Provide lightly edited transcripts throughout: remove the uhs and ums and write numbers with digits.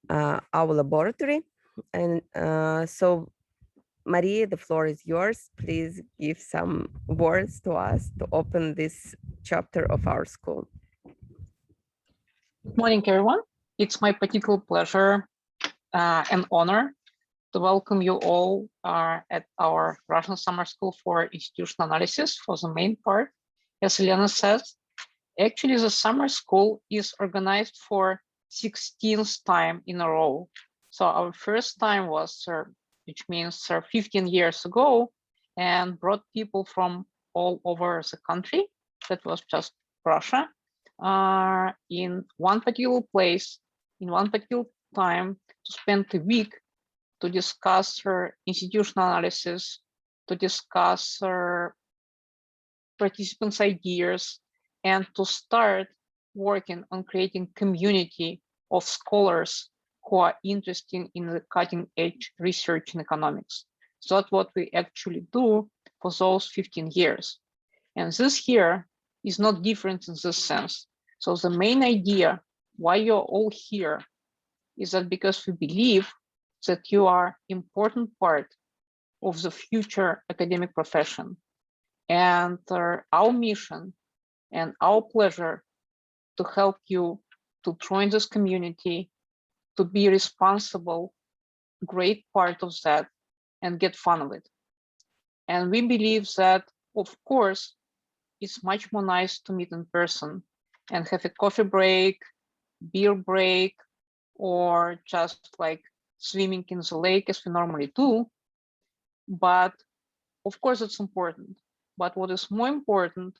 our laboratory. And so, Maria, the floor is yours. Please give some words to us to open this chapter of our school. Good morning, everyone. It's my particular pleasure and honor to welcome you all at our Russian Summer School for Institutional Analysis for the main part. As Elena says, actually the summer school is organized for 16th time in a row. So our first time was, which means 15 years ago, and brought people from all over the country. That was just Russia. In one particular place, in one particular time, to spend a week to discuss institutional analysis, to discuss participants' ideas, and to start working on creating community of scholars who are interested in the cutting edge research in economics. So that's what we actually do for those 15 years. And this year is not different in this sense. So the main idea why you're all here is that because we believe that you are important part of the future academic profession. And our mission and our pleasure to help you to join this community, to be responsible, great part of that, and get fun of it. And we believe that, of course, it's much more nice to meet in person and have a coffee break, beer break, or just like swimming in the lake as we normally do. But of course, it's important. But what is more important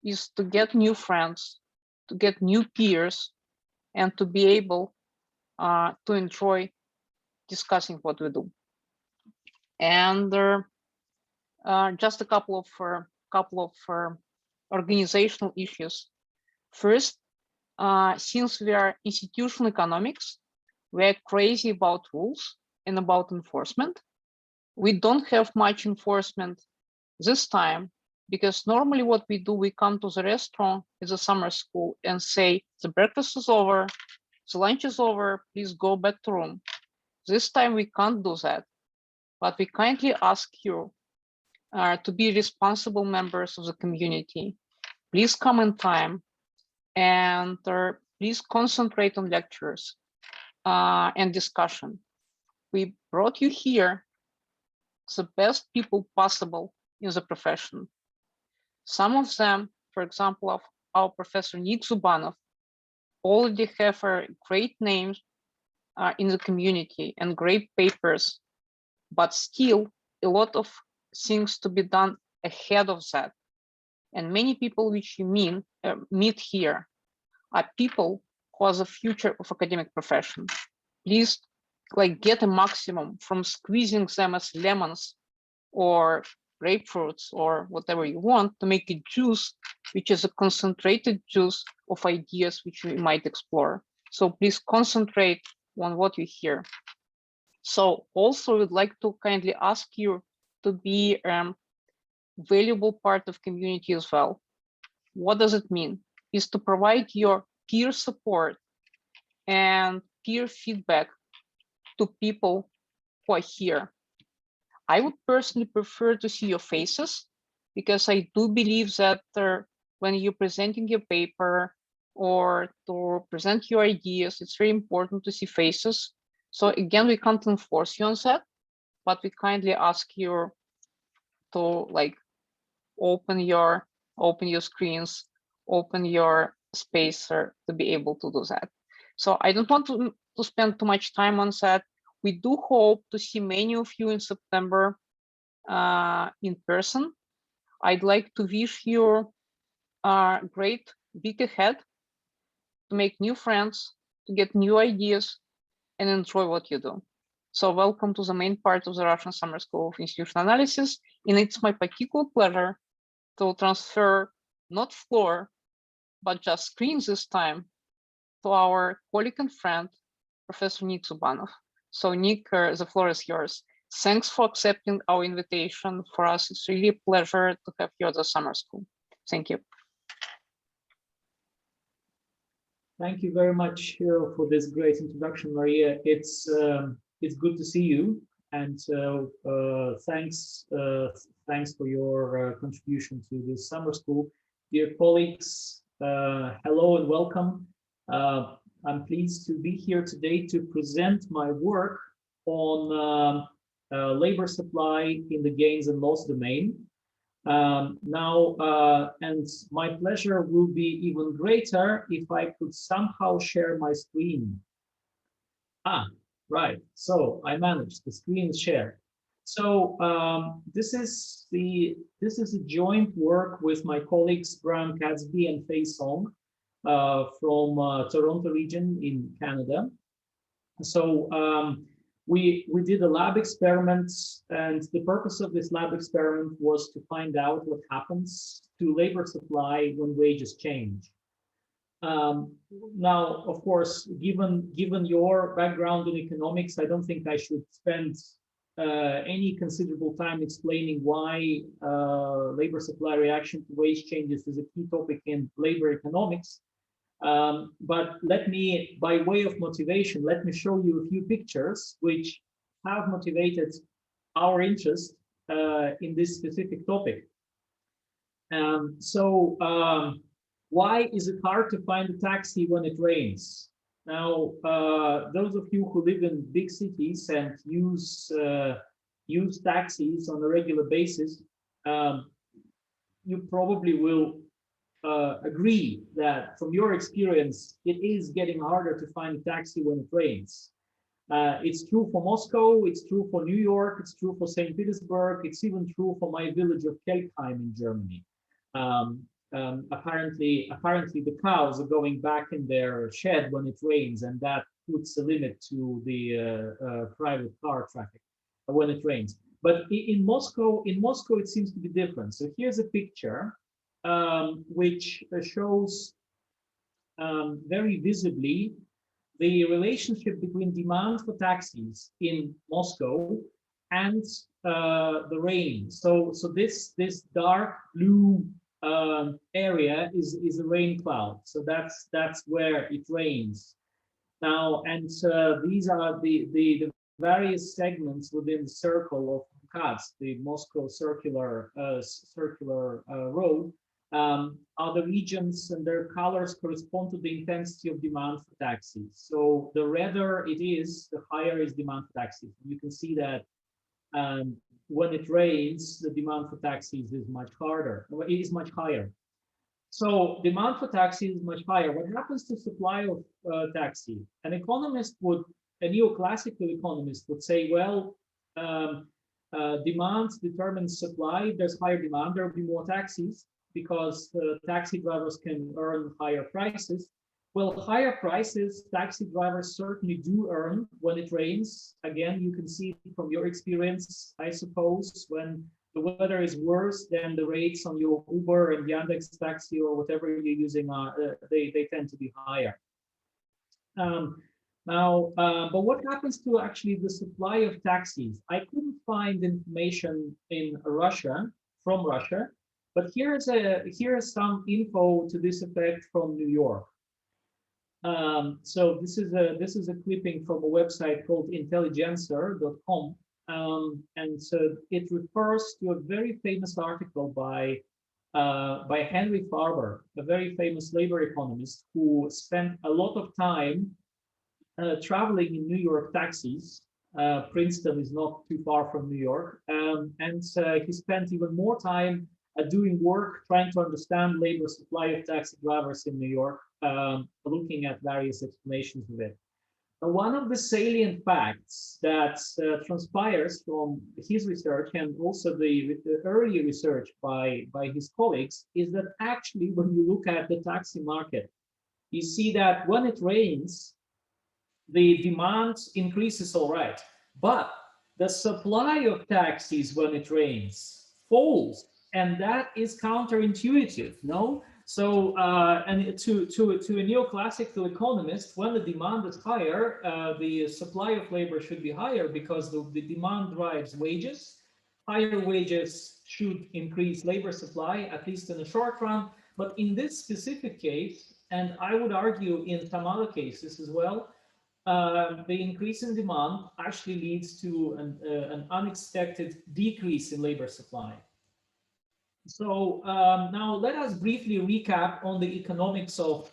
is to get new friends, to get new peers, and to be able to enjoy discussing what we do. And just a couple of organizational issues. First, since we are institutional economics, we're crazy about rules and about enforcement. We don't have much enforcement this time because normally what we do, we come to the restaurant at the summer school and say, the breakfast is over, the lunch is over, please go back to room. This time we can't do that, but we kindly ask you to be responsible members of the community. Please come in time and please concentrate on lectures and discussion. We brought you here the best people possible in the profession. Some of them, for example, of our professor Nick Zubanov, already have great names in the community and great papers, but still a lot of things to be done ahead of that. And many people which you meet here are people who are the future of academic profession. Please get a maximum from squeezing them as lemons or grapefruits or whatever you want to make a juice, which is a concentrated juice of ideas which we might explore. So please concentrate on what you hear. So also we'd like to kindly ask you to be a valuable part of community as well. What does it mean? Is to provide your peer support and peer feedback to people who are here. I would personally prefer to see your faces because I do believe that when you're presenting your paper or to present your ideas, it's very important to see faces. So again, we can't enforce you on that, but we kindly ask you to open your screens, open your space to be able to do that. So I don't want to spend too much time on that. We do hope to see many of you in September in person. I'd like to wish you a great week ahead to make new friends, to get new ideas, and enjoy what you do. So welcome to the main part of the Russian Summer School of Institutional Analysis. And it's my particular pleasure to transfer not floor, but just screens this time to our colleague and friend, Professor Nick Zubanov. So Nick, the floor is yours. Thanks for accepting our invitation. For us, it's really a pleasure to have you at the summer school. Thank you. Thank you very much for this great introduction, Maria. It's good to see you, and thanks for your contribution to this summer school, dear colleagues. Hello and welcome. I'm pleased to be here today to present my work on labor supply in the gains and loss domain. And my pleasure will be even greater if I could somehow share my screen. Right. So I managed. The screen is shared. So this is a joint work with my colleagues Brian Catsby and Fei Song from Toronto region in Canada. So we did a lab experiment, and the purpose of this lab experiment was to find out what happens to labor supply when wages change. Now, of course, given your background in economics, I don't think I should spend any considerable time explaining why labor supply reaction to wage changes is a key topic in labor economics. But let me, by way of motivation, let me show you a few pictures which have motivated our interest in this specific topic. Why is it hard to find a taxi when it rains? Now, those of you who live in big cities and use taxis on a regular basis, you probably will agree that from your experience, it is getting harder to find a taxi when it rains. It's true for Moscow, it's true for New York, it's true for St. Petersburg, it's even true for my village of Kelkheim in Germany. Apparently the cows are going back in their shed when it rains, and that puts a limit to the private car traffic when it rains. But in Moscow, it seems to be different. So here's a picture which shows very visibly the relationship between demand for taxis in Moscow and the rain. So this dark blue area is a rain cloud. So that's where it rains. Now, and these are the various segments within the circle of MKADS, the Moscow circular road, are the regions, and their colors correspond to the intensity of demand for taxis. So the redder it is, the higher is demand for taxis. You can see that when it rains, the demand for taxis is much harder. It is much higher. So demand for taxis is much higher. What happens to supply of taxi? A neoclassical economist would say, well, demand determines supply. There's higher demand, there will be more taxis because taxi drivers can earn higher prices. Well, higher prices, taxi drivers certainly do earn when it rains. Again, you can see from your experience, I suppose, when the weather is worse, then the rates on your Uber and Yandex taxi or whatever you're using they tend to be higher. But what happens to actually the supply of taxis? I couldn't find information in Russia, from Russia, but here is some info to this effect from New York. So this is a clipping from a website called intelligencer.com. And so it refers to a very famous article by Henry Farber, a very famous labor economist who spent a lot of time traveling in New York taxis. Princeton is not too far from New York. And he spent even more time doing work trying to understand labor supply of taxi drivers in New York, looking at various explanations of it. One of the salient facts that transpires from his research and also the early research by his colleagues is that actually when you look at the taxi market, you see that when it rains, the demand increases all right, but the supply of taxis when it rains falls, and that is counterintuitive, no? So, and to a neoclassical economist, when the demand is higher, the supply of labor should be higher because the demand drives wages. Higher wages should increase labor supply, at least in the short run. But in this specific case, and I would argue in some other cases as well, the increase in demand actually leads to an unexpected decrease in labor supply. So now let us briefly recap on the economics of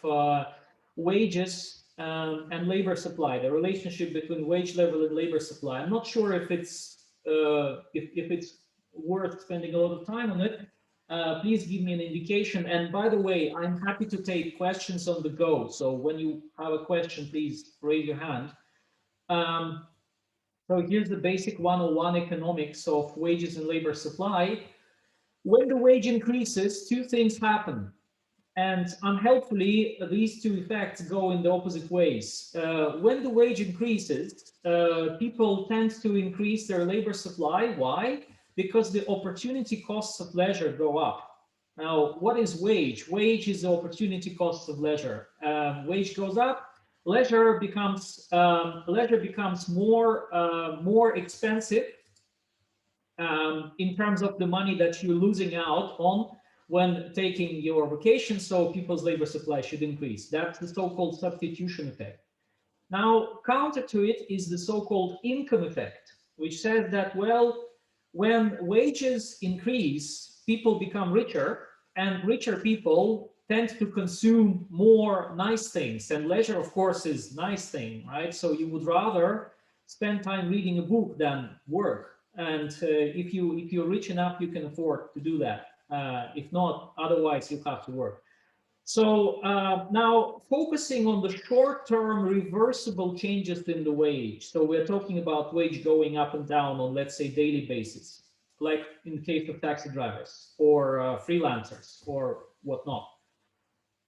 wages and labor supply, the relationship between wage level and labor supply. I'm not sure if it's worth spending a lot of time on it. Please give me an indication. And by the way, I'm happy to take questions on the go. So when you have a question, please raise your hand. So here's the basic 101 economics of wages and labor supply. When the wage increases, two things happen. And unhelpfully, these two effects go in the opposite ways. When the wage increases, people tend to increase their labor supply. Why? Because the opportunity costs of leisure go up. Now, what is wage? Wage is the opportunity cost of leisure. Wage goes up, leisure becomes more expensive in terms of the money that you're losing out on when taking your vacation, so people's labor supply should increase. That's the so-called substitution effect. Now, counter to it is the so-called income effect, which says that, well, when wages increase, people become richer, and richer people tend to consume more nice things. And leisure, of course, is a nice thing, right? So you would rather spend time reading a book than work. And if you're rich enough, you can afford to do that. If not, otherwise you have to work. So now focusing on the short-term reversible changes in the wage. So we're talking about wage going up and down on, let's say, daily basis, like in the case of taxi drivers or freelancers or whatnot.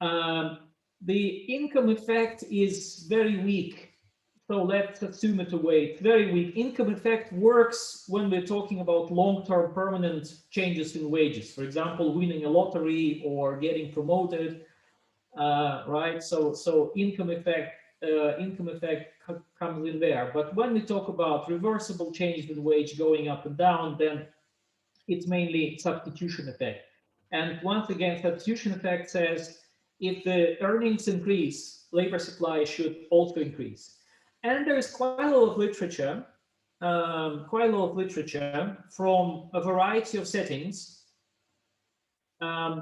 The income effect is very weak. So let's assume it away. It's very weak. Income effect works when we're talking about long-term permanent changes in wages. For example, winning a lottery or getting promoted, right? So income effect comes in there. But when we talk about reversible changes in wage going up and down, then it's mainly substitution effect. And once again, substitution effect says if the earnings increase, labor supply should also increase. And there is quite a lot of literature, from a variety of settings,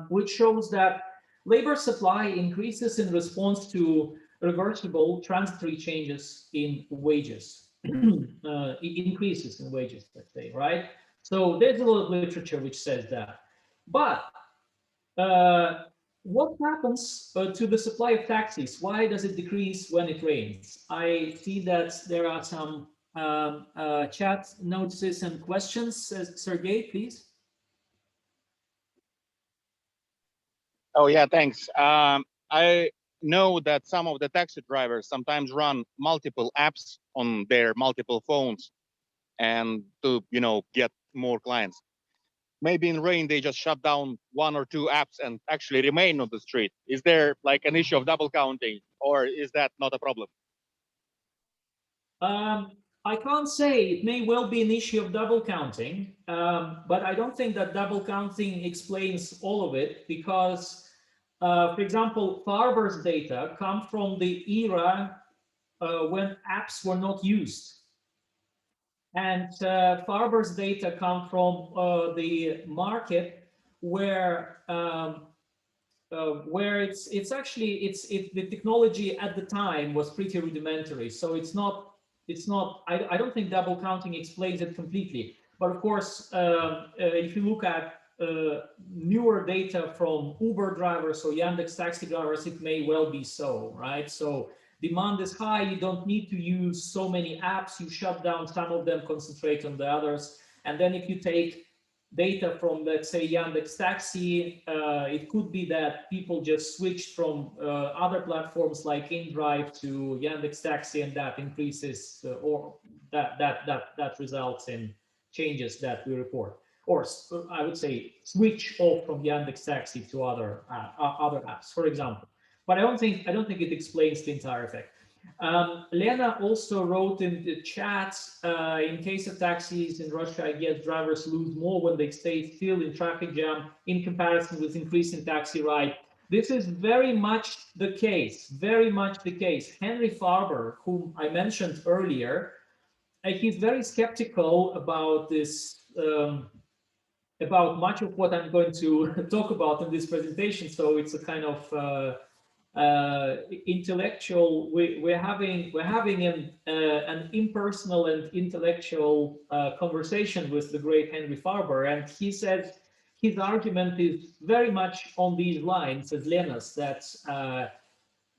which shows that labor supply increases in response to reversible transitory changes in wages, increases in wages, let's say, right? So there's a lot of literature which says that. But what happens to the supply of taxis? Why does it decrease when it rains? I see that there are some chat notices and questions. Sergey, please. Oh yeah, thanks. I know that some of the taxi drivers sometimes run multiple apps on their multiple phones and to, get more clients. Maybe in rain, they just shut down one or two apps and actually remain on the street. Is there like an issue of double counting, or is that not a problem? I can't say. It may well be an issue of double counting, but I don't think that double counting explains all of it because, for example, Farber's data come from the era when apps were not used. And Farber's data come from the market where the technology at the time was pretty rudimentary. So it's not. I don't think double counting explains it completely. But of course, if you look at newer data from Uber drivers or Yandex taxi drivers, it may well be so, right? So demand is high, you don't need to use so many apps, you shut down some of them, concentrate on the others. And then if you take data from, let's say, Yandex Taxi, it could be that people just switched from other platforms like InDrive to Yandex Taxi, and that increases or that results in changes that we report. Or I would say switch off from Yandex Taxi to other apps, for example. But I don't think it explains the entire effect. Lena also wrote in the chat, in case of taxis in Russia, I guess drivers lose more when they stay still in traffic jam in comparison with increasing taxi ride. This is very much the case, very much the case. Henry Farber, whom I mentioned earlier, he's very skeptical about this, about much of what I'm going to talk about in this presentation. So it's a kind of intellectual. We're having an impersonal and intellectual conversation with the great Henry Farber, and he said his argument is very much on these lines as Lena's, that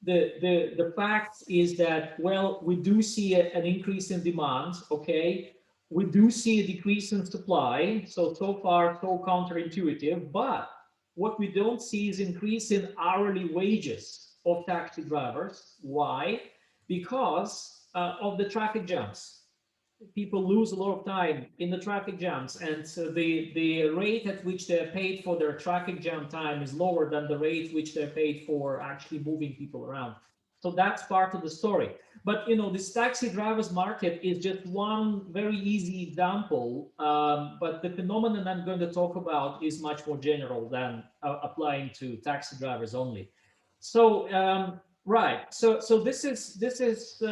the fact is that, well, we do see an increase in demand, okay, we do see a decrease in supply, so far so counterintuitive, but what we don't see is increase in hourly wages of taxi drivers. Why? Because of the traffic jams. People lose a lot of time in the traffic jams, and so the rate at which they're paid for their traffic jam time is lower than the rate which they're paid for actually moving people around. So that's part of the story. But you know, this taxi drivers market is just one very easy example. But the phenomenon I'm going to talk about is much more general than applying to taxi drivers only. So right. So this is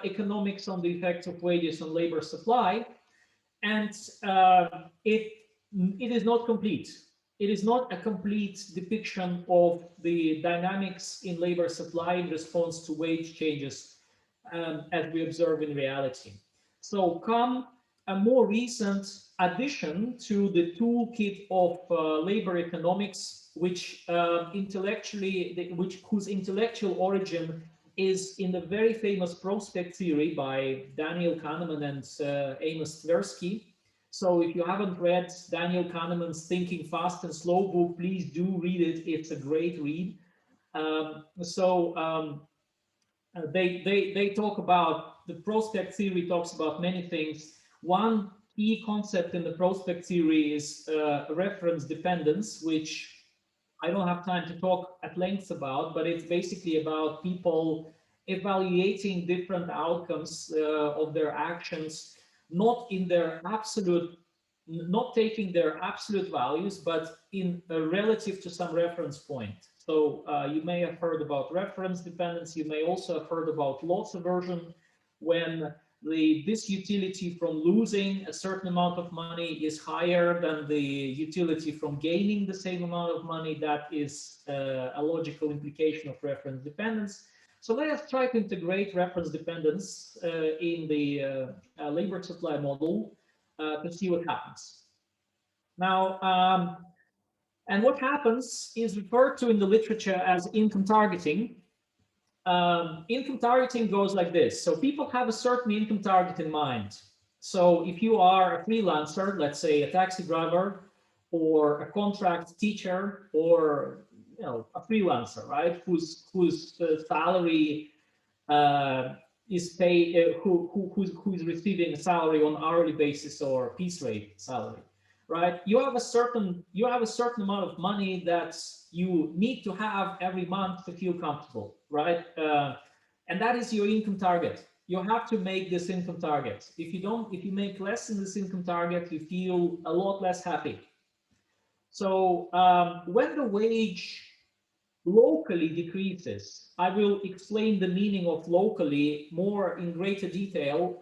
economics on the effects of wages on labor supply, and it is not complete. It is not a complete depiction of the dynamics in labor supply in response to wage changes as we observe in reality. So come a more recent addition to the toolkit of labor economics, which whose intellectual origin is in the very famous prospect theory by Daniel Kahneman and Amos Tversky. So if you haven't read Daniel Kahneman's Thinking Fast and Slow book, please do read it. It's a great read. They talk about, the prospect theory talks about many things. One key concept in the prospect theory is reference dependence, which I don't have time to talk at length about, but it's basically about people evaluating different outcomes of their actions, not in their absolute, not taking their absolute values, but in relative to some reference point. So you may have heard about reference dependence. You may also have heard about loss aversion, when the disutility from losing a certain amount of money is higher than the utility from gaining the same amount of money. That is a logical implication of reference dependence. So let us try to integrate reference dependence in the labor supply model to see what happens. Now, and what happens is referred to in the literature as income targeting. Income targeting goes like this. So people have a certain income target in mind. So if you are a freelancer, let's say a taxi driver or a contract teacher, or a freelancer, right, whose salary is paid, who's receiving a salary on hourly basis or piece rate salary, right? You have a certain amount of money that you need to have every month to feel comfortable, right? And that is your income target. You have to make this income target. If you make less than this income target, you feel a lot less happy. So when the wage locally decreases, I will explain the meaning of locally more in greater detail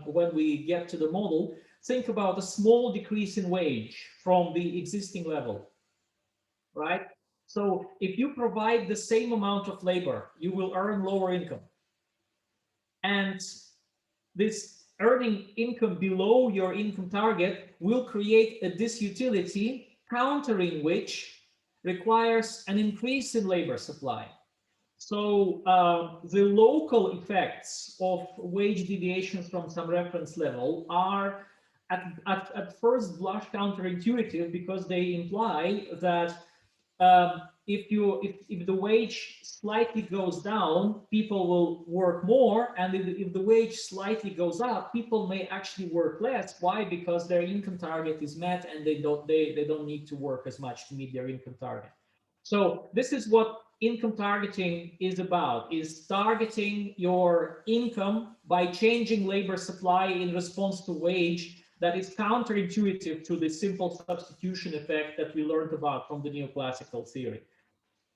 when we get to the model. Think about a small decrease in wage from the existing level, right? So if you provide the same amount of labor, you will earn lower income. And this earning income below your income target will create a disutility, countering which requires an increase in labor supply. So the local effects of wage deviations from some reference level are at first blush counterintuitive, because they imply that if the wage slightly goes down, people will work more, and if the wage slightly goes up, people may actually work less. Why? Because their income target is met, and they don't need to work as much to meet their income target. So this is what income targeting is about, is targeting your income by changing labor supply in response to wage. That is counterintuitive to the simple substitution effect that we learned about from the neoclassical theory.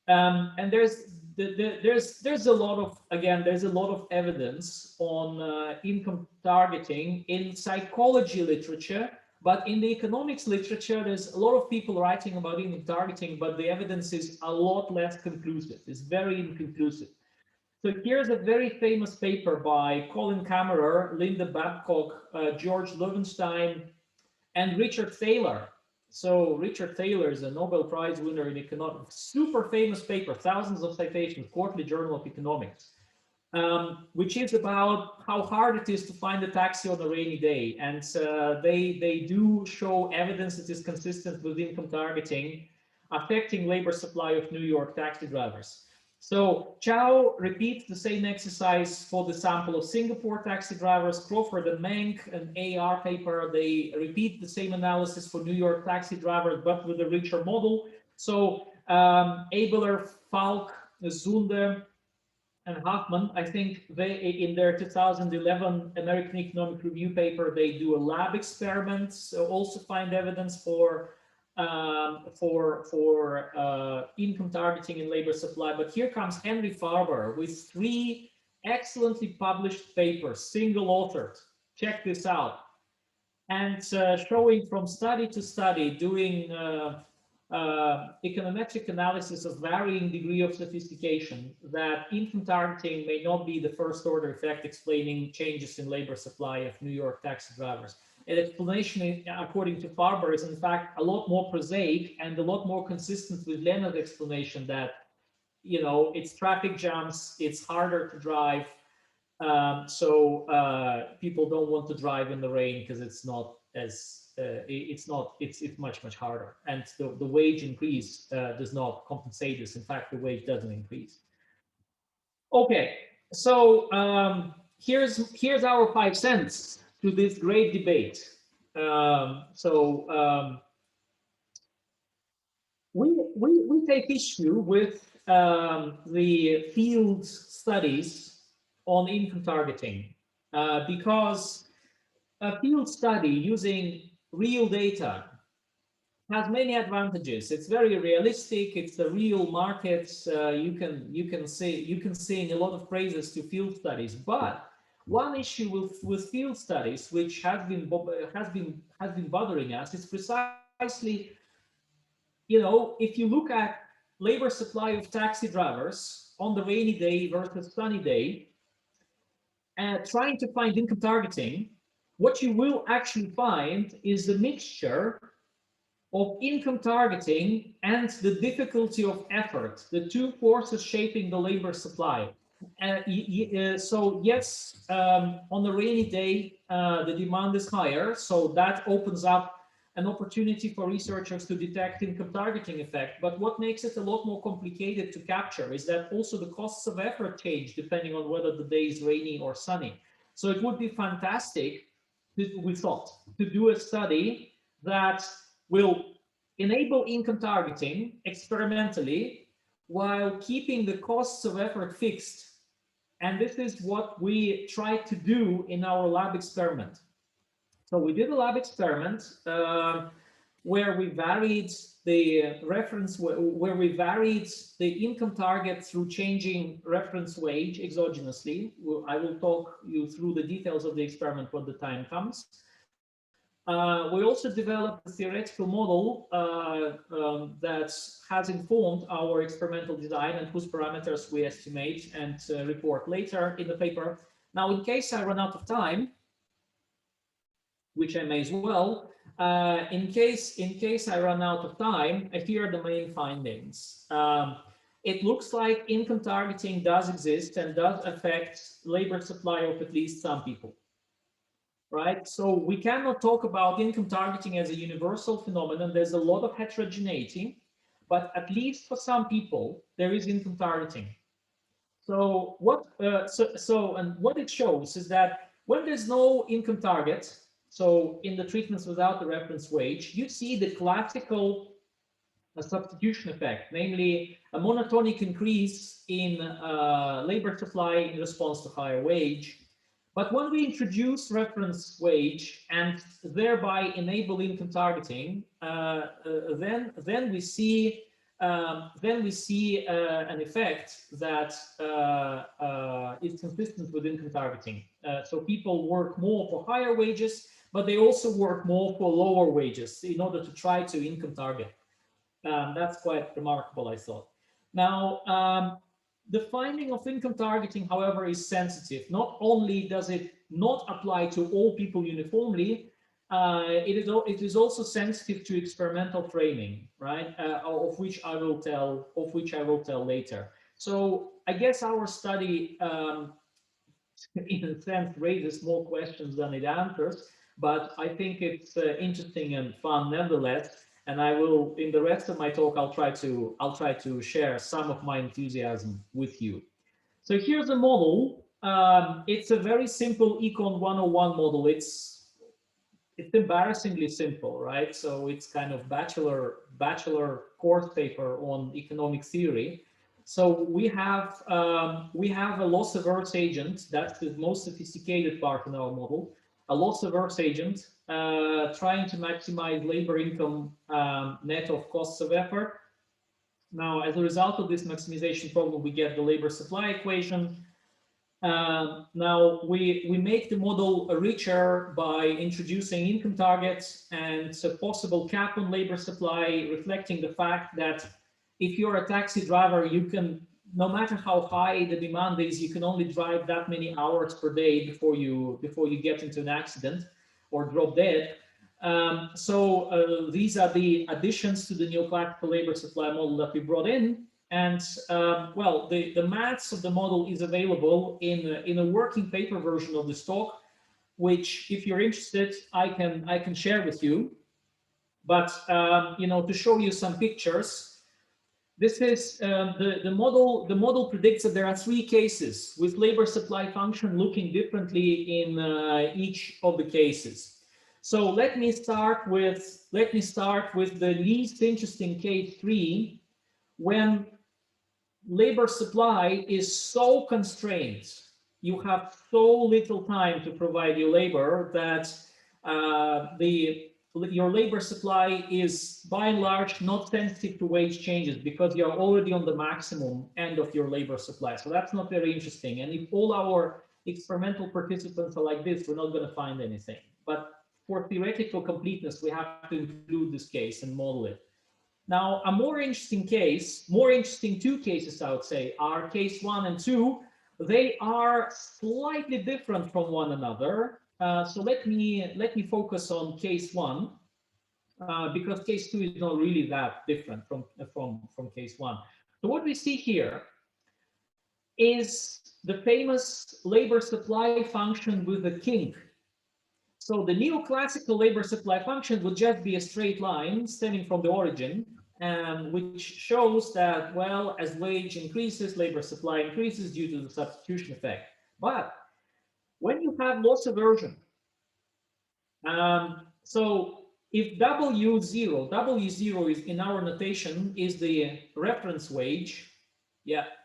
And there's a lot of, again, there's a lot of evidence on income targeting in psychology literature, but in the economics literature, there's a lot of people writing about income targeting, but the evidence is a lot less conclusive. It's very inconclusive. So here's a very famous paper by Colin Kammerer, Linda Babcock, George Loewenstein, and Richard Thaler. So Richard Thaler is a Nobel Prize winner in economics, super famous paper, thousands of citations, Quarterly Journal of Economics, which is about how hard it is to find a taxi on a rainy day. And they do show evidence that is consistent with income targeting affecting labor supply of New York taxi drivers. So Chow repeats the same exercise for the sample of Singapore taxi drivers. Crawford and Menk, an AR paper, they repeat the same analysis for New York taxi drivers, but with a richer model. So Abler, Falk, Zunde, and Hoffman, I think they, in their 2011 American Economic Review paper, they do a lab experiment, so also find evidence for income targeting in labor supply. But here comes Henry Farber with 3 excellently published papers, single authored. Check this out. And showing from study to study, doing econometric analysis of varying degree of sophistication, that income targeting may not be the first order effect explaining changes in labor supply of New York taxi drivers. An explanation, according to Farber, is in fact a lot more prosaic and a lot more consistent with Leonard's explanation that, you know, it's traffic jams, it's harder to drive, so people don't want to drive in the rain because it's not as it's much harder, and the wage increase does not compensate this. In fact, the wage doesn't increase. Okay, so here's our 5 cents to this great debate. We take issue with the field studies on income targeting because a field study using real data has many advantages. It's very realistic. It's the real markets. You can sing a lot of praises to field studies. But one issue with field studies, which has been bothering us, is precisely, you know, if you look at labor supply of taxi drivers on the rainy day versus sunny day, and trying to find income targeting, what you will actually find is a mixture of income targeting and the difficulty of effort, the 2 forces shaping the labor supply. So yes, on a rainy day, the demand is higher, so that opens up an opportunity for researchers to detect income targeting effect. But what makes it a lot more complicated to capture is that also the costs of effort change depending on whether the day is rainy or sunny. So it would be fantastic, we thought, to do a study that will enable income targeting experimentally while keeping the costs of effort fixed. And this is what we tried to do in our lab experiment. So we did a lab experiment where we varied the reference, where we varied the income target through changing reference wage exogenously. I will talk you through the details of the experiment when the time comes. We also developed a theoretical model that has informed our experimental design and whose parameters we estimate and report later in the paper. Now, in case I run out of time, which I may as well, in case I run out of time, here are the main findings. It looks like income targeting does exist and does affect labor supply of at least some people. Right? So we cannot talk about income targeting as a universal phenomenon. There's a lot of heterogeneity, but at least for some people, there is income targeting. So what it shows is that when there's no income target, so in the treatments without the reference wage, you see the classical substitution effect, namely a monotonic increase in labor supply in response to higher wage. But when we introduce reference wage and thereby enable income targeting, then we see then we see an effect that is consistent with income targeting. So people work more for higher wages, but they also work more for lower wages in order to try to income target. That's quite remarkable, I thought. Now, the finding of income targeting, however, is sensitive. Not only does it not apply to all people uniformly, it is also sensitive to experimental framing, right? Of which I will tell later. So I guess our study, in a sense, raises more questions than it answers, but I think it's interesting and fun nevertheless. And I will, in the rest of my talk, I'll try to share some of my enthusiasm with you. So here's a model. It's a very simple Econ 101 model. It's embarrassingly simple, right? So it's kind of bachelor course paper on economic theory. So we have a loss averse agent. That's the most sophisticated part in our model. A loss averse agent trying to maximize labor income net of costs of effort. Now, as a result of this maximization problem, we get the labor supply equation. Now we make the model richer by introducing income targets and a possible cap on labor supply, reflecting the fact that if you're a taxi driver, you can, no matter how high the demand is, you can only drive that many hours per day before you get into an accident or drop dead. So these are the additions to the neoclassical labor supply model that we brought in. And well, the maths of the model is available in a working paper version of this talk, which, if you're interested, I can share with you. But you know, to show you some pictures, this is the model. The model predicts that there are 3 cases with labor supply function looking differently in each of the cases. So let me start with the least interesting case 3, when labor supply is so constrained, you have so little time to provide your labor that your labor supply is by and large not sensitive to wage changes because you're already on the maximum end of your labor supply. So that's not very interesting. And if all our experimental participants are like this, we're not going to find anything. But for theoretical completeness, we have to include this case and model it. Now, a more interesting 2 cases, I would say, are case 1 and 2. They are slightly different from one another. So let me focus on case 1, because case 2 is not really that different from case 1. So what we see here is the famous labor supply function with a kink. So the neoclassical labor supply function would just be a straight line stemming from the origin, which shows that, well, as wage increases, labor supply increases due to the substitution effect. But when you have loss aversion, so if W0 is, in our notation, is the reference wage,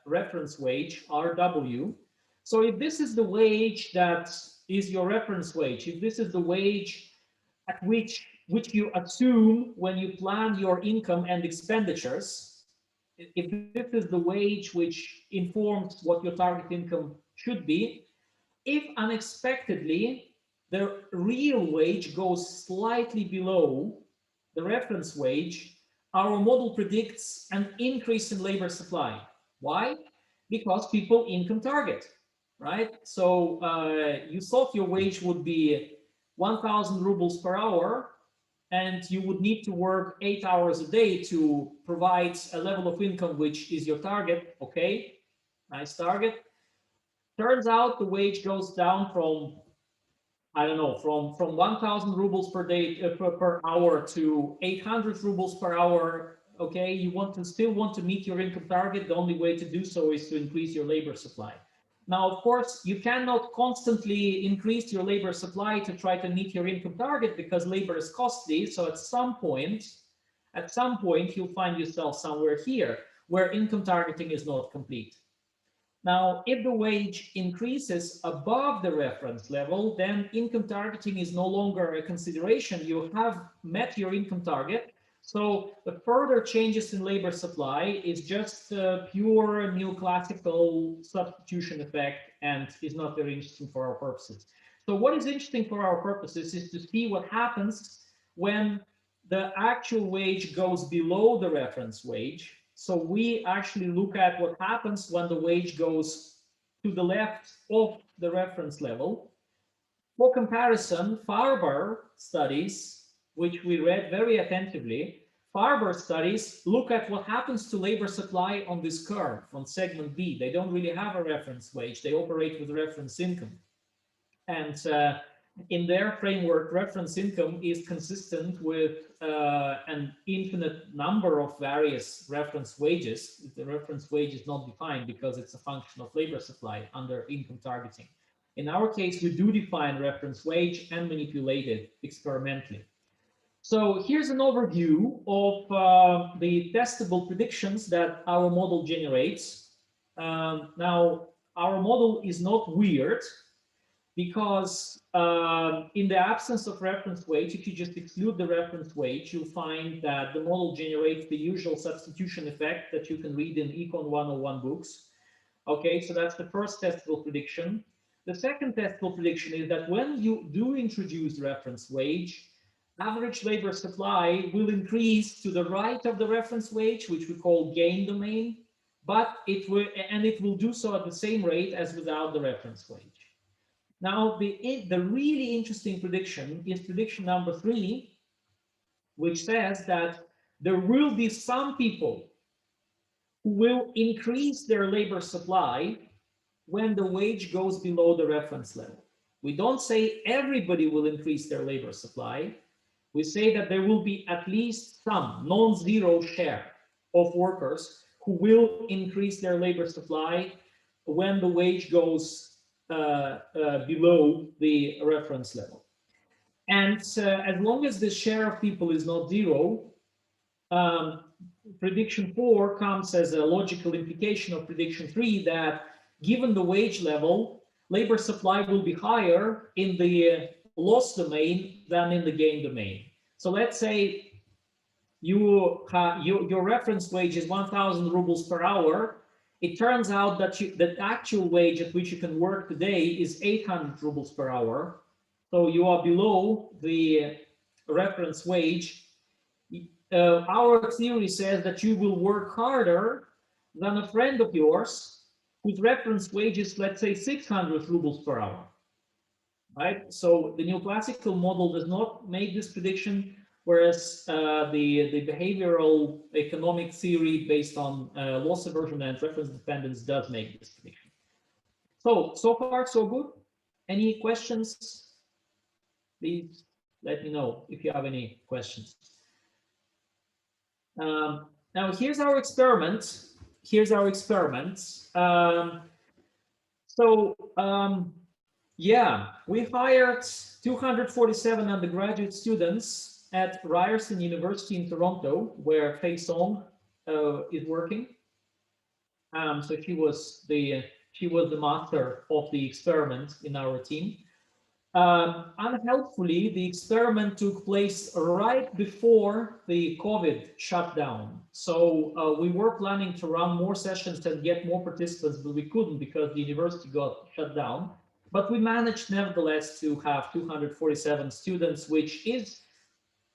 reference wage, RW. So if this is the wage that is your reference wage, if this is the wage at which you assume when you plan your income and expenditures, if this is the wage which informs what your target income should be, if unexpectedly the real wage goes slightly below the reference wage, our model predicts an increase in labor supply. Why? Because people income target, right? So you thought your wage would be 1,000 rubles per hour, and you would need to work 8 hours a day to provide a level of income which is your target. Okay, nice target. Turns out the wage goes down from, I don't know, from 1,000 rubles per day per hour to 800 rubles per hour. Okay, you still want to meet your income target. The only way to do so is to increase your labor supply. Now, of course, you cannot constantly increase your labor supply to try to meet your income target because labor is costly. So at some point, you'll find yourself somewhere here where income targeting is not complete. Now, if the wage increases above the reference level, then income targeting is no longer a consideration. You have met your income target. So the further changes in labor supply is just pure neoclassical substitution effect and is not very interesting for our purposes. So what is interesting for our purposes is to see what happens when the actual wage goes below the reference wage. So we actually look at what happens when the wage goes to the left of the reference level. For comparison, Farber studies, which we read very attentively, Farber studies look at what happens to labor supply on this curve on segment B. They don't really have a reference wage. They operate with reference income. And in their framework, reference income is consistent with an infinite number of various reference wages. The reference wage is not defined because it's a function of labor supply under income targeting. In our case, we do define reference wage and manipulate it experimentally. So here's an overview of the testable predictions that our model generates. Now, our model is not weird because in the absence of reference wage, if you just exclude the reference wage, you'll find that the model generates the usual substitution effect that you can read in Econ 101 books. Okay, so that's the first testable prediction. The second testable prediction is that when you do introduce reference wage, average labor supply will increase to the right of the reference wage, which we call gain domain, but it will do so at the same rate as without the reference wage. Now, the really interesting prediction is prediction number 3, which says that there will be some people who will increase their labor supply when the wage goes below the reference level. We don't say everybody will increase their labor supply. We say that there will be at least some non-zero share of workers who will increase their labor supply when the wage goes below the reference level. And as long as the share of people is not zero, prediction 4 comes as a logical implication of prediction 3 that given the wage level, labor supply will be higher in the loss domain than in the gain domain. So let's say your reference wage is 1,000 rubles per hour. It turns out that the actual wage at which you can work today is 800 rubles per hour. So you are below the reference wage. Our theory says that you will work harder than a friend of yours whose reference wage is, let's say, 600 rubles per hour, right? So the neoclassical model does not make this prediction, whereas the behavioral economic theory based on loss aversion and reference dependence does make this prediction. So far, so good. Any questions? Please let me know if you have any questions. Now, here's our experiment. Yeah, we hired 247 undergraduate students at Ryerson University in Toronto, where Fei Song is working. So she was the master of the experiment in our team. Unhelpfully, the experiment took place right before the COVID shutdown. So we were planning to run more sessions and get more participants, but we couldn't because the university got shut down. But we managed nevertheless to have 247 students, which is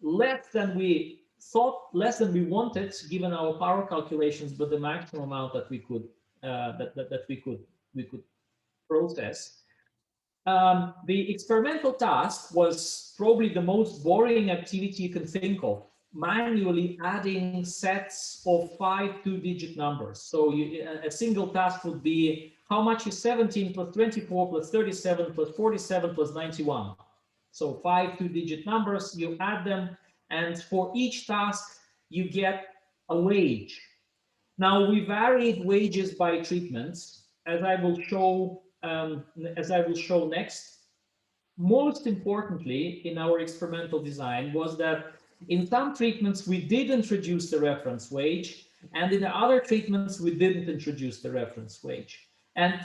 less than we thought, less than we wanted, given our power calculations, but the maximum amount that we could we could process. The experimental task was probably the most boring activity you can think of, manually adding sets of 5 two-digit numbers. So a single task would be, how much is 17 plus 24 plus 37 plus 47 plus 91? So 5 two-digit numbers, you add them, and for each task, you get a wage. Now, we varied wages by treatments, as I will show next. Most importantly, in our experimental design was that in some treatments, we did introduce the reference wage, and in the other treatments, we didn't introduce the reference wage. And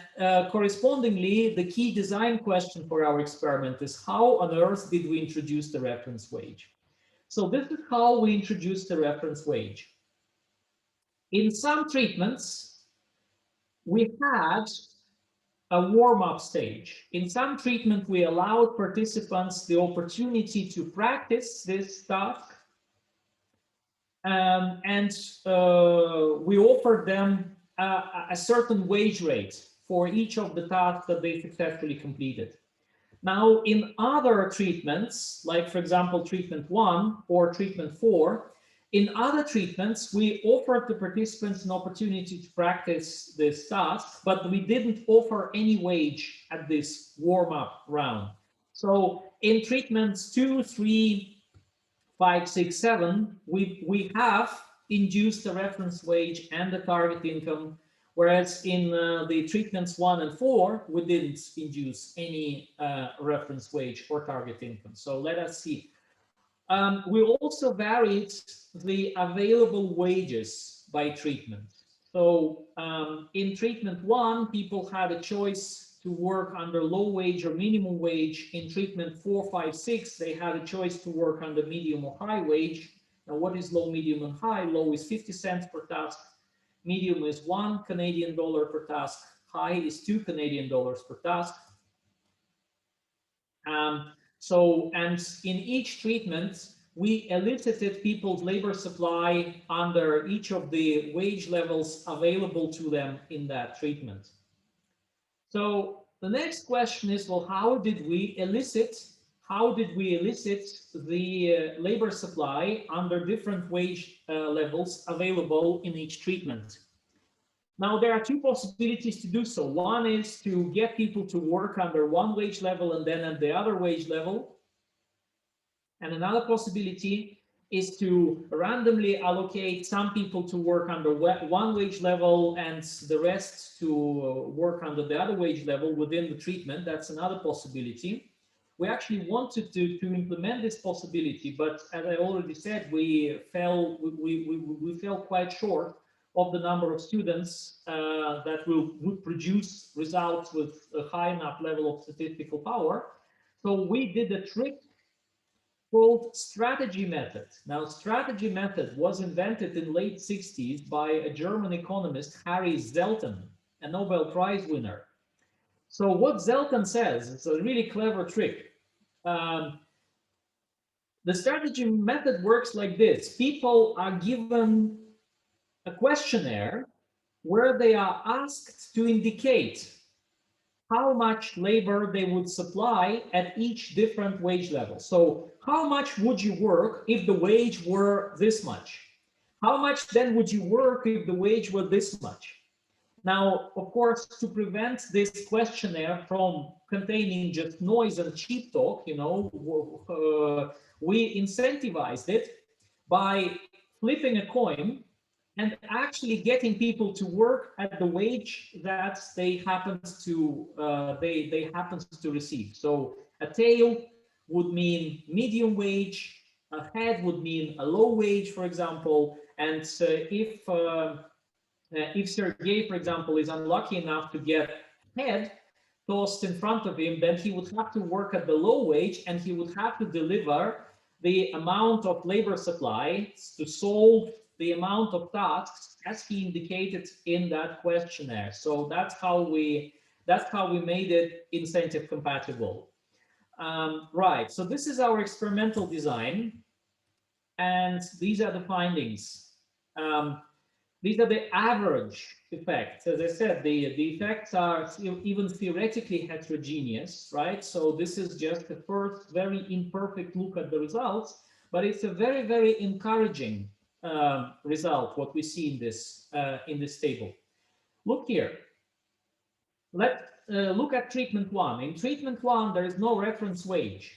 correspondingly, the key design question for our experiment is how on earth did we introduce the reference wage? So this is how we introduced the reference wage. In some treatments, we had a warm-up stage. In some treatment, we allowed participants the opportunity to practice this task, and we offered them a certain wage rate for each of the tasks that they successfully completed. Now, in other treatments, like for example, treatment 1 or treatment 4, in other treatments, we offered the participants an opportunity to practice this task, but we didn't offer any wage at this warm-up round. So in treatments 2, 3, 5, 6, 7, we have induced the reference wage and the target income, whereas in the treatments 1 and 4, we didn't induce any reference wage or target income. So let us see. We also varied the available wages by treatment. So in treatment 1, people had a choice to work under low wage or minimum wage. In treatment 4, 5, 6, they had a choice to work under medium or high wage. Now, what is low, medium, and high? Low is 50 cents per task. Medium is $1 Canadian per task. High is $2 Canadian per task. And in each treatment, we elicited people's labor supply under each of the wage levels available to them in that treatment. So the next question is, well, how did we elicit the labor supply under different wage levels available in each treatment? Now, there are two possibilities to do so. One is to get people to work under one wage level and then at the other wage level. And another possibility is to randomly allocate some people to work under one wage level and the rest to work under the other wage level within the treatment. That's another possibility. We actually wanted to implement this possibility, but as I already said, we fell quite short of the number of students that would produce results with a high enough level of statistical power. So we did a trick called strategy method. Now, strategy method was invented in late 60s by a German economist, Harry Zelten, a Nobel Prize winner. So what Zelten says, it's a really clever trick. The strategy method works like this. People are given a questionnaire where they are asked to indicate how much labor they would supply at each different wage level. So how much would you work if the wage were this much? How much then would you work if the wage were this much? Now, of course, to prevent this questionnaire from containing just noise and cheap talk, we incentivized it by flipping a coin and actually getting people to work at the wage that they happens to receive. So a tail would mean medium wage, a head would mean a low wage, for example. And if Sergey, for example, is unlucky enough to get head tossed in front of him, then he would have to work at the low wage and he would have to deliver the amount of labor supply to solve the amount of tasks as he indicated in that questionnaire. So that's how we made it incentive compatible. Right, so this is our experimental design, and these are the findings. These are the average effects. As I said, the effects are even theoretically heterogeneous, right? So this is just the first very imperfect look at the results, but it's a very, very encouraging result, what we see in this table. Look here. Let's look at treatment 1. In treatment 1, there is no reference wage.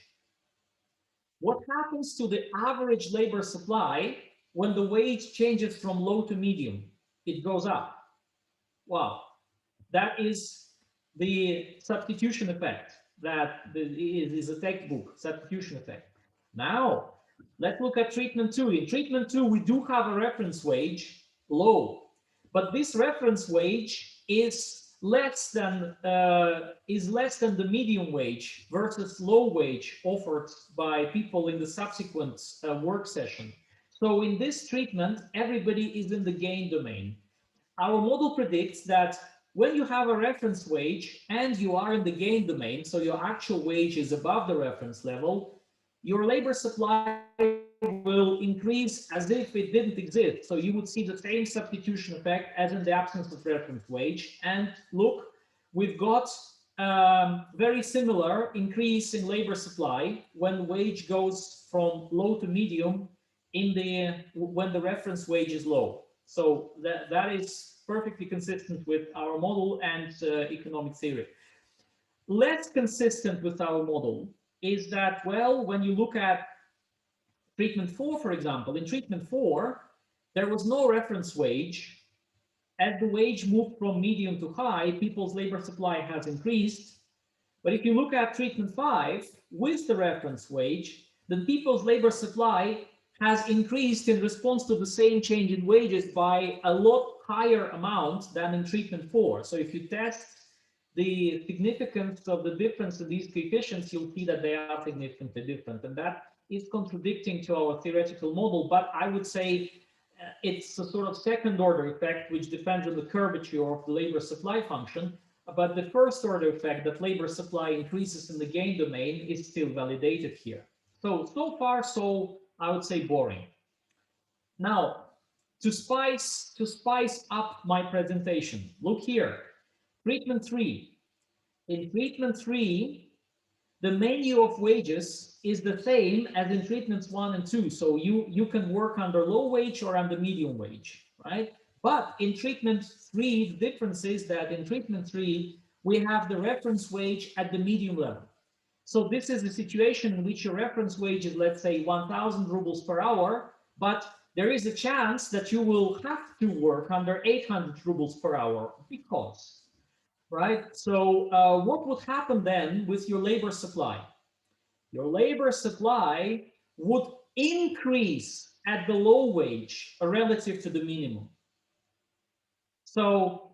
What happens to the average labor supply when the wage changes from low to medium? It goes up. Wow, that is the substitution effect. That is a textbook substitution effect. Now, let's look at treatment 2. In treatment 2, we do have a reference wage, low, but this reference wage is less than the medium wage versus low wage offered by people in the subsequent work session. So in this treatment, everybody is in the gain domain. Our model predicts that when you have a reference wage and you are in the gain domain, so your actual wage is above the reference level, your labor supply will increase as if it didn't exist. So you would see the same substitution effect as in the absence of reference wage. And look, we've got very similar increase in labor supply when wage goes from low to medium when the reference wage is low. So that is perfectly consistent with our model and economic theory. Less consistent with our model is that, well, when you look at treatment 4, for example, in treatment 4, there was no reference wage. As the wage moved from medium to high, people's labor supply has increased. But if you look at treatment 5 with the reference wage, then people's labor supply has increased in response to the same change in wages by a lot higher amount than in treatment 4. So if you test the significance of the difference in these coefficients, you'll see that they are significantly different. And that is contradicting to our theoretical model, but I would say it's a sort of second order effect which depends on the curvature of the labor supply function. But the first order effect that labor supply increases in the gain domain is still validated here. So far, so I would say boring. Now, to spice up my presentation, look here. Treatment 3. In treatment 3, the menu of wages is the same as in treatments 1 and 2. So you can work under low wage or under medium wage, right? But in treatment 3, the difference is that in treatment 3, we have the reference wage at the medium level. So this is a situation in which your reference wage is, let's say, 1,000 rubles per hour, but there is a chance that you will have to work under 800 rubles per hour because, right? So what would happen then with your labor supply? Your labor supply would increase at the low wage relative to the minimum. So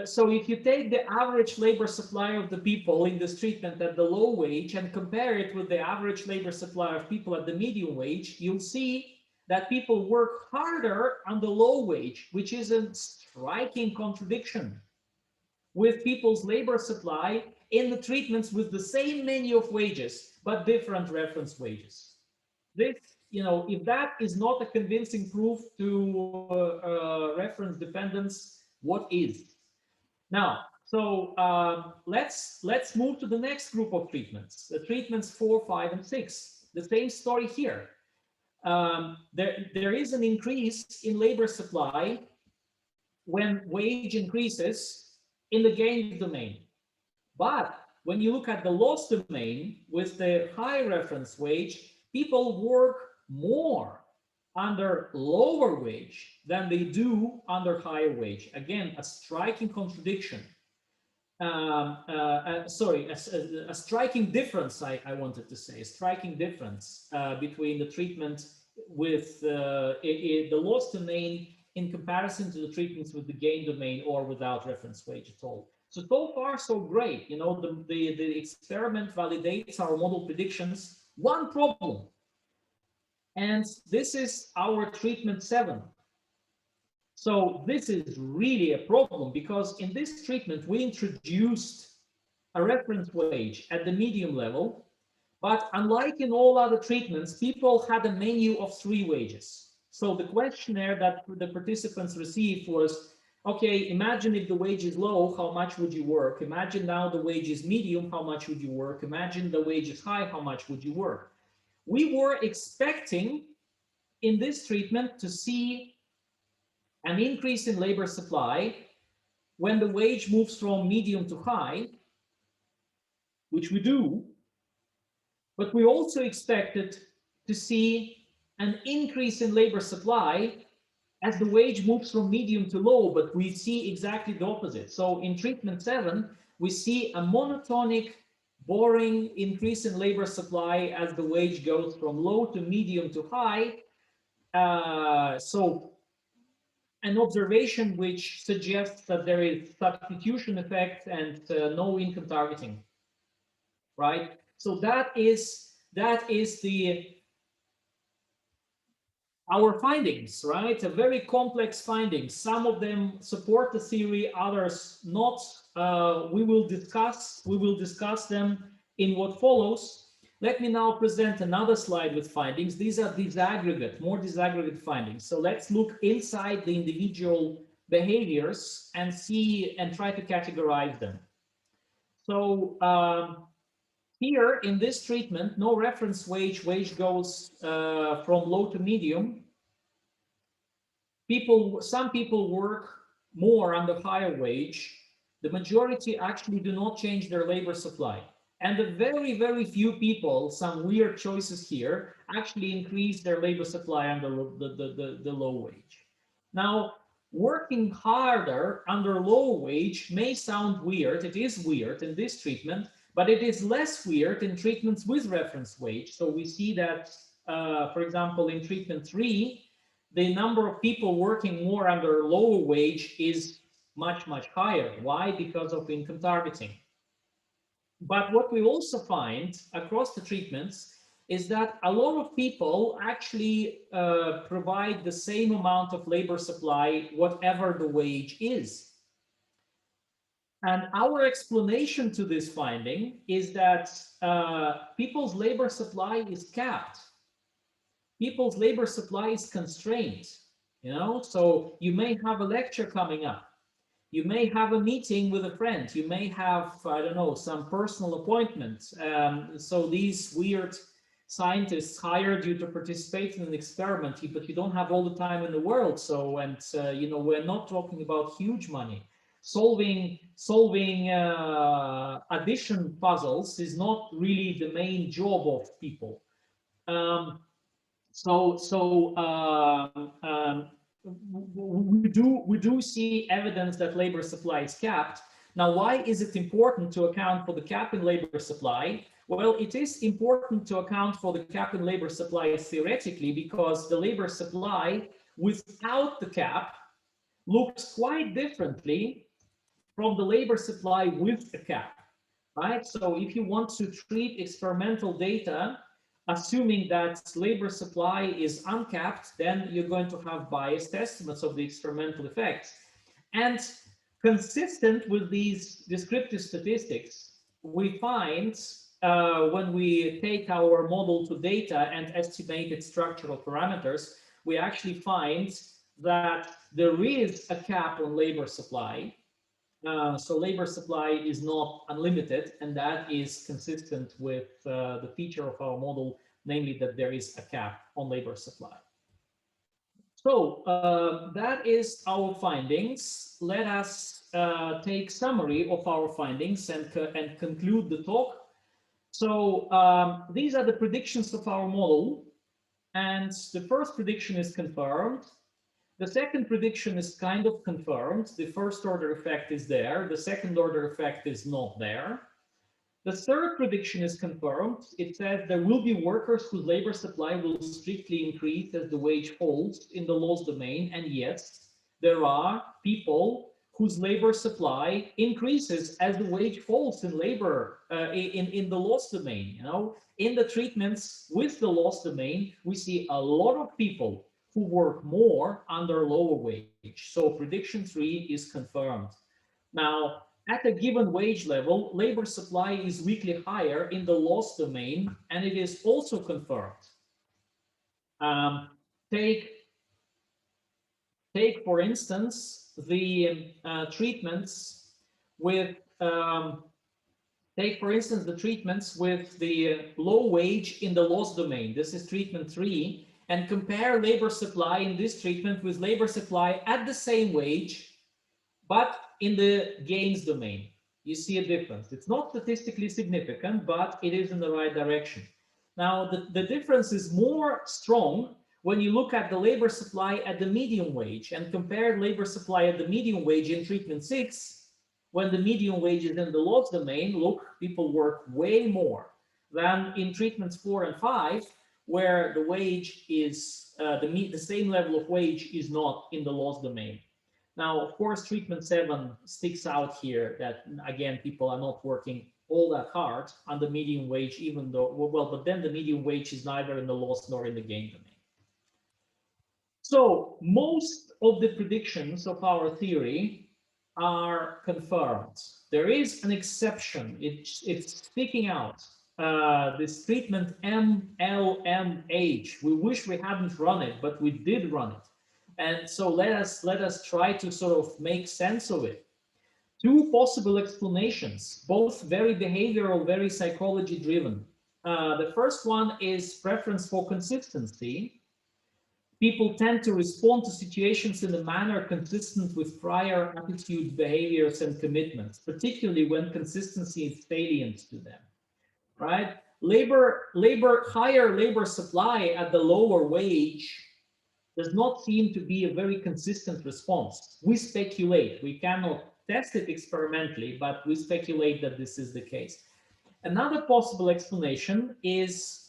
so if you take the average labor supply of the people in this treatment at the low wage and compare it with the average labor supply of people at the medium wage, you'll see that people work harder on the low wage, which is a striking contradiction with people's labor supply in the treatments with the same menu of wages, but different reference wages. This, if that is not a convincing proof to reference dependence, what is? Now, so let's move to the next group of treatments, the treatments 4, 5, and 6. The same story here. There is an increase in labor supply when wage increases in the gain domain. But when you look at the loss domain with the high reference wage, people work more under lower wage than they do under higher wage. Again, a striking contradiction. Sorry, a striking difference, I wanted to say, a striking difference between the treatment with the loss domain in comparison to the treatments with the gain domain or without reference wage at all. So far, so great. The experiment validates our model predictions. One problem, and this is our treatment 7. So this is really a problem because in this treatment, we introduced a reference wage at the medium level, but unlike in all other treatments, people had a menu of 3 wages. So the questionnaire that the participants received was, okay, imagine if the wage is low, how much would you work? Imagine now the wage is medium, how much would you work? Imagine the wage is high, how much would you work? We were expecting in this treatment to see an increase in labor supply when the wage moves from medium to high, which we do, but we also expected to see an increase in labor supply as the wage moves from medium to low, but we see exactly the opposite. So in treatment 7, we see a monotonic, boring increase in labor supply as the wage goes from low to medium to high. an observation which suggests that there is substitution effect and no income targeting, right? So that is the our findings, right? A very complex findings. Some of them support the theory, others not. We will discuss them in what follows. Let me now present another slide with findings. These are more disaggregate findings. So let's look inside the individual behaviors and see and try to categorize them. So here in this treatment, no reference wage goes from low to medium. Some people work more under higher wage. The majority actually do not change their labor supply. And the very, very few people, some weird choices here, actually increase their labor supply under the low wage. Now, working harder under low wage may sound weird. It is weird in this treatment, but it is less weird in treatments with reference wage. So we see that, for example, in treatment 3, the number of people working more under lower wage is much, much higher. Why? Because of income targeting. But what we also find across the treatments is that a lot of people actually provide the same amount of labor supply, whatever the wage is. And our explanation to this finding is that people's labor supply is capped. People's labor supply is constrained, you know, so you may have a lecture coming up. You may have a meeting with a friend. You may have, I don't know, some personal appointment. So these weird scientists hired you to participate in an experiment, but you don't have all the time in the world. So, and you know, we're not talking about huge money. Solving addition puzzles is not really the main job of people. We do see evidence that labor supply is capped. Now, why is it important to account for the cap in labor supply? Well, it is important to account for the cap in labor supply theoretically because the labor supply without the cap looks quite differently from the labor supply with the cap, right? So if you want to treat experimental data assuming that labor supply is uncapped, then you're going to have biased estimates of the experimental effects. And consistent with these descriptive statistics, we find when we take our model to data and estimate its structural parameters, we actually find that there is a cap on labor supply. So labor supply is not unlimited, and that is consistent with the feature of our model, namely that there is a cap on labor supply. So that is our findings. Let us take summary of our findings and conclude the talk. So these are the predictions of our model, and the first prediction is confirmed. The second prediction is kind of confirmed. The first order effect is there. The second order effect is not there. The third prediction is confirmed. It says there will be workers whose labor supply will strictly increase as the wage falls in the loss domain. And yes, there are people whose labor supply increases as the wage falls in labor in the loss domain. You know, in the treatments with the loss domain, we see a lot of people who work more under lower wage. So prediction 3 is confirmed. Now, at a given wage level, labor supply is weakly higher in the loss domain, and it is also confirmed. Take for instance the treatments with the low wage in the loss domain. This is treatment 3. And compare labor supply in this treatment with labor supply at the same wage, but in the gains domain. You see a difference. It's not statistically significant, but it is in the right direction. Now, the difference is more strong when you look at the labor supply at the medium wage and compare labor supply at the medium wage in treatment 6, when the medium wage is in the loss domain, look, people work way more than in treatments 4 and 5, where the wage is the same level of wage is not in the loss domain. Now, of course, treatment 7 sticks out here that, again, people are not working all that hard on the medium wage, even though, well, but then the medium wage is neither in the loss nor in the gain domain. So most of the predictions of our theory are confirmed. There is an exception. It's sticking out. This treatment M-LMH. We wish we hadn't run it, but we did run it. And so let us try to sort of make sense of it. Two possible explanations, both very behavioral, very psychology driven. The first one is preference for consistency. People tend to respond to situations in a manner consistent with prior attitudes, behaviors, and commitments, particularly when consistency is salient to them, right? Higher labor supply at the lower wage does not seem to be a very consistent response. We speculate, we cannot test it experimentally, but we speculate that this is the case. Another possible explanation is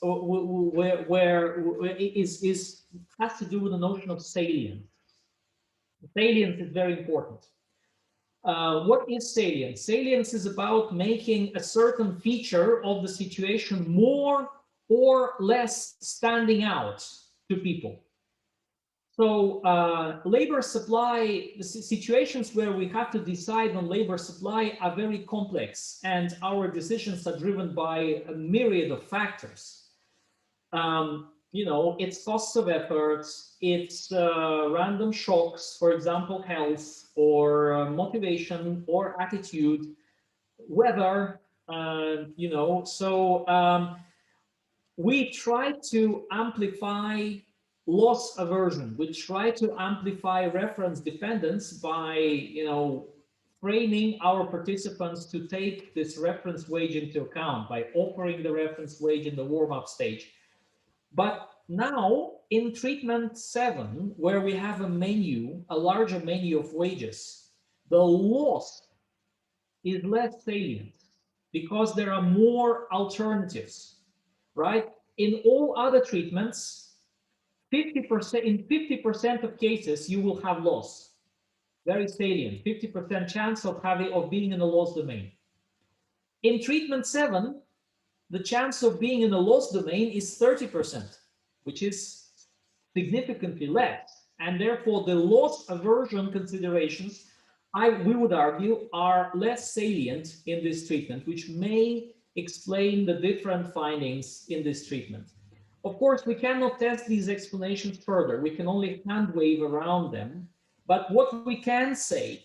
has to do with the notion of salience. Salience is very important. What is salience? Salience is about making a certain feature of the situation more or less standing out to people. So labor supply, the situations where we have to decide on labor supply are very complex, and our decisions are driven by a myriad of factors. You know, it's costs of effort, it's random shocks, for example, health, or motivation, or attitude, weather, you know. So we try to amplify loss aversion. We try to amplify reference dependence by, you know, framing our participants to take this reference wage into account by offering the reference wage in the warm-up stage. But now in treatment 7, where we have a menu, a larger menu of wages, the loss is less salient because there are more alternatives, right? In all other treatments, 50%, in 50% of cases, you will have loss. Very salient, 50% chance of being in a loss domain. In treatment 7, the chance of being in a loss domain is 30%, which is significantly less. And therefore, the loss aversion considerations, we would argue, are less salient in this treatment, which may explain the different findings in this treatment. Of course, we cannot test these explanations further. We can only hand wave around them. But what we can say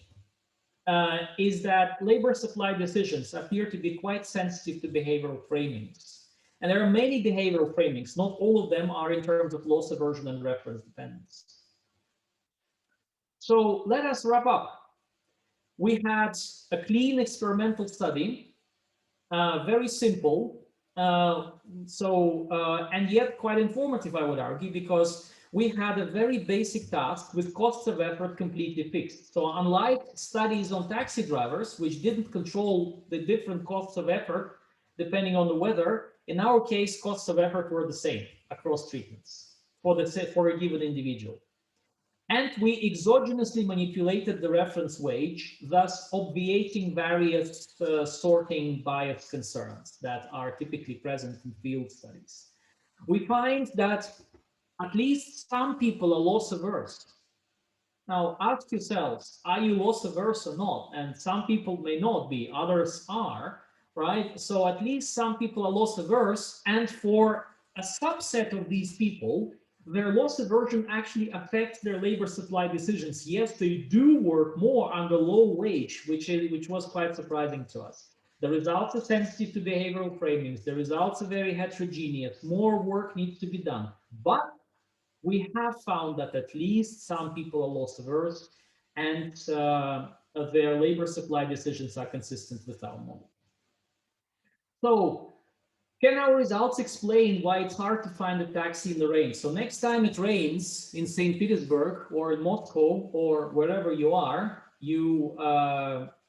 is that labor supply decisions appear to be quite sensitive to behavioral framings. And there are many behavioral framings. Not all of them are in terms of loss aversion and reference dependence. So let us wrap up. We had a clean experimental study, very simple, and yet quite informative, I would argue, because we had a very basic task with costs of effort completely fixed. So unlike studies on taxi drivers, which didn't control the different costs of effort depending on the weather, in our case, costs of effort were the same across treatments for a given individual. And we exogenously manipulated the reference wage, thus obviating various sorting bias concerns that are typically present in field studies. We find that at least some people are loss averse. Now, ask yourselves, are you loss averse or not? And some people may not be, others are, right? So at least some people are loss averse, and for a subset of these people, their loss aversion actually affects their labor supply decisions. Yes, they do work more under low wage, which was quite surprising to us. The results are sensitive to behavioral framings. The results are very heterogeneous. More work needs to be done. But we have found that at least some people are loss averse, and their labor supply decisions are consistent with our model. So, can our results explain why it's hard to find a taxi in the rain? So next time it rains in St. Petersburg or in Moscow or wherever you are, you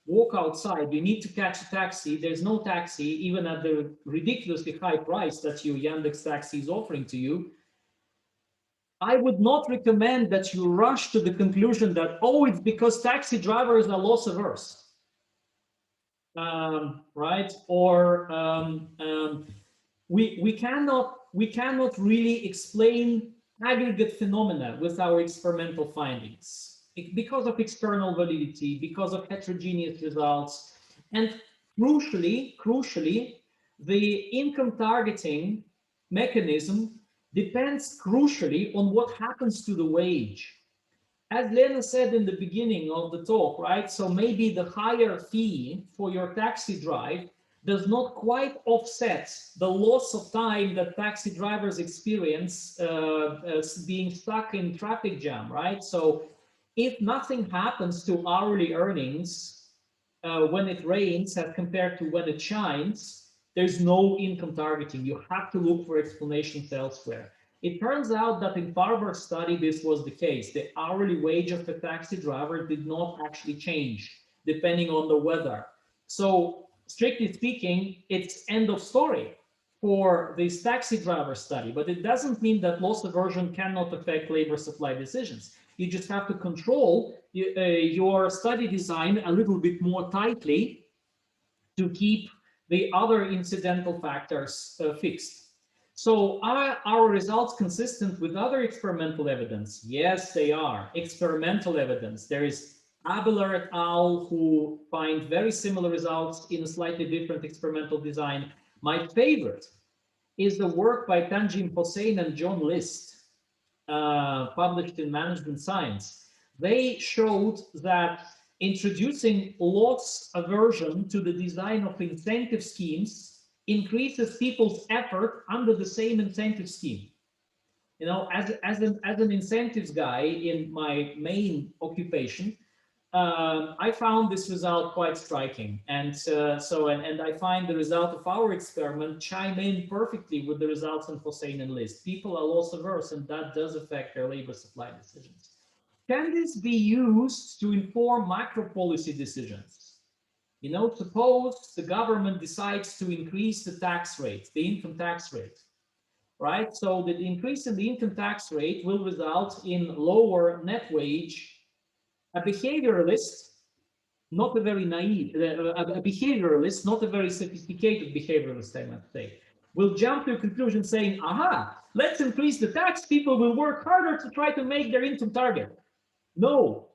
walk outside, you need to catch a taxi. There's no taxi, even at the ridiculously high price that your Yandex taxi is offering to you. I would not recommend that you rush to the conclusion that, oh, it's because taxi drivers are loss averse. Right? Or we cannot really explain aggregate phenomena with our experimental findings because of external validity, because of heterogeneous results, and crucially, the income targeting mechanism depends crucially on what happens to the wage. As Lena said in the beginning of the talk, right? So maybe the higher fee for your taxi drive does not quite offset the loss of time that taxi drivers experience as being stuck in traffic jam, right? So if nothing happens to hourly earnings when it rains as compared to when it shines, there's no income targeting. You have to look for explanations elsewhere. It turns out that in Farber's study, this was the case. The hourly wage of the taxi driver did not actually change depending on the weather. So strictly speaking, it's end of story for this taxi driver study, but it doesn't mean that loss aversion cannot affect labor supply decisions. You just have to control your study design a little bit more tightly to keep the other incidental factors fixed. So are our results consistent with other experimental evidence? Yes, they are. Experimental evidence. There is Abelard et al. Who find very similar results in a slightly different experimental design. My favorite is the work by Tanjim Hossein and John List, published in Management Science. They showed that introducing loss aversion to the design of incentive schemes increases people's effort under the same incentive scheme. You know, as an incentives guy in my main occupation, I found this result quite striking, and I find the result of our experiment chime in perfectly with the results in Hossein and List. People are loss averse, and that does affect their labor supply decisions. Can this be used to inform macro policy decisions? You know, suppose the government decides to increase the tax rate, the income tax rate, right? So the increase in the income tax rate will result in lower net wage. A behavioralist, not a very naive, a behavioralist, not a very sophisticated behavioralist, I must say, will jump to a conclusion saying, aha, let's increase the tax, people will work harder to try to make their income target. No,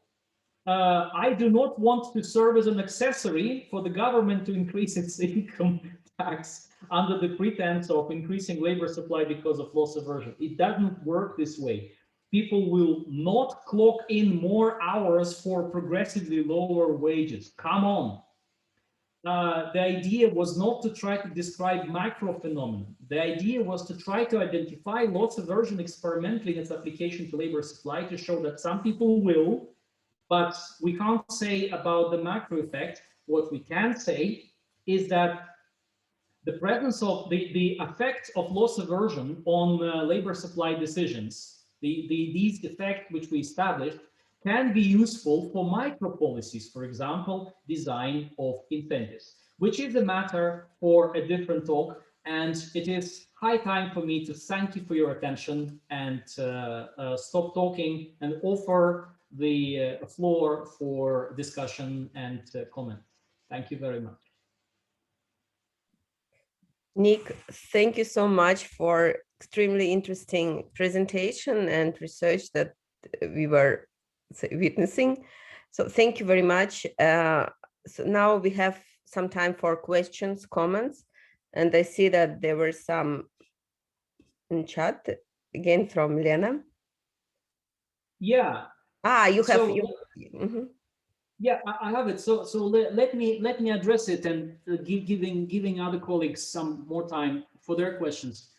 I do not want to serve as an accessory for the government to increase its income tax under the pretense of increasing labor supply because of loss aversion. It doesn't work this way. People will not clock in more hours for progressively lower wages. Come on. The idea was not to try to describe macro phenomena. The idea was to try to identify loss aversion experimentally in its application to labor supply to show that some people will, but we can't say about the macro effect. What we can say is that the presence of the effect of loss aversion on labor supply decisions, these effects which we established, can be useful for micro policies, for example, design of incentives, which is a matter for a different talk. And it is high time for me to thank you for your attention and stop talking and offer the floor for discussion and comment. Thank you very much. Nick, thank you so much for extremely interesting presentation and research that we were witnessing. So thank you very much. So now we have some time for questions, comments, and I see that there were some in chat again from Lena. Yeah. You have. So, yeah, I have it. So let me address it and giving other colleagues some more time for their questions.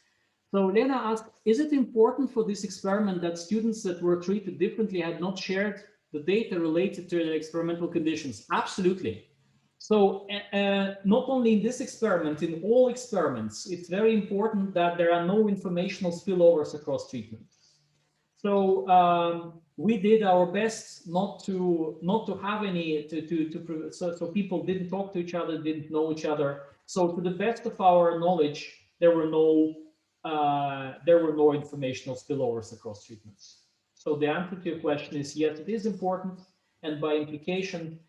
So Lena asked, is it important for this experiment that students that were treated differently had not shared the data related to their experimental conditions? Absolutely. So not only in this experiment, in all experiments, it's very important that there are no informational spillovers across treatments. So we did our best not to have any so people didn't talk to each other, didn't know each other. So to the best of our knowledge, there were no there were no informational spillovers across treatments. So the answer to your question is yes, it is important, and by implication,